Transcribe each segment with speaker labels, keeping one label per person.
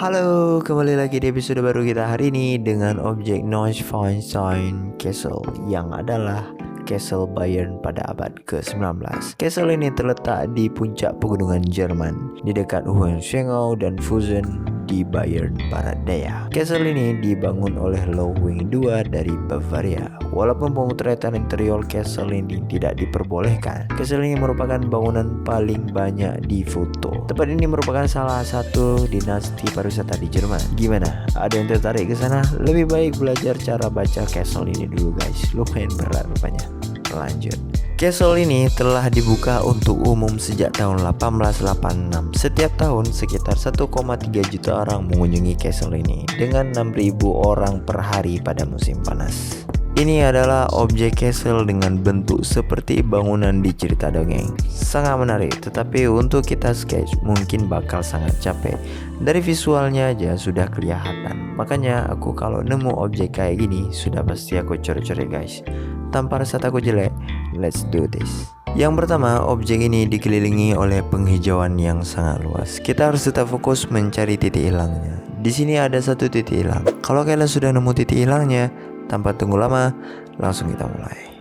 Speaker 1: Halo, kembali lagi di episode baru kita hari ini dengan objek Neuschwanstein Castle yang adalah Castle Bayern pada abad ke-19. Castle ini terletak di puncak pegunungan Jerman di dekat Hohenschwangau dan Fusen di Bayern Barat Daya. Castle ini dibangun oleh Ludwig II dari Bavaria. Walaupun pemotretan interior castle ini tidak diperbolehkan, castle ini merupakan bangunan paling banyak difoto. Tempat ini merupakan salah satu dinasti pariwisata di Jerman. Gimana? Ada yang tertarik ke sana? Lebih baik belajar cara baca castle ini dulu guys. Lumayan berat rupanya. Lanjut. Castle ini telah dibuka untuk umum sejak tahun 1886. Setiap tahun sekitar 1,3 juta orang mengunjungi castle ini dengan 6.000 orang per hari pada musim panas. Ini adalah objek castle dengan bentuk seperti bangunan di cerita dongeng. Sangat menarik, tetapi untuk kita sketch mungkin bakal sangat capek. Dari visualnya aja sudah kelihatan. Makanya aku kalau nemu objek kayak gini sudah pasti aku coret-coret guys. Tanpa rasa takut jelek, let's do this. Yang pertama, objek ini dikelilingi oleh penghijauan yang sangat luas. Kita harus tetap fokus mencari titik hilangnya. Di sini ada satu titik hilang. Kalau kalian sudah nemu titik hilangnya, tanpa tunggu lama, langsung kita mulai.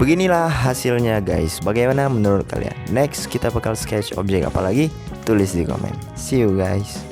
Speaker 1: Beginilah hasilnya guys. Bagaimana menurut kalian? Next kita bakal sketch objek apa lagi? Tulis di komen. See you guys.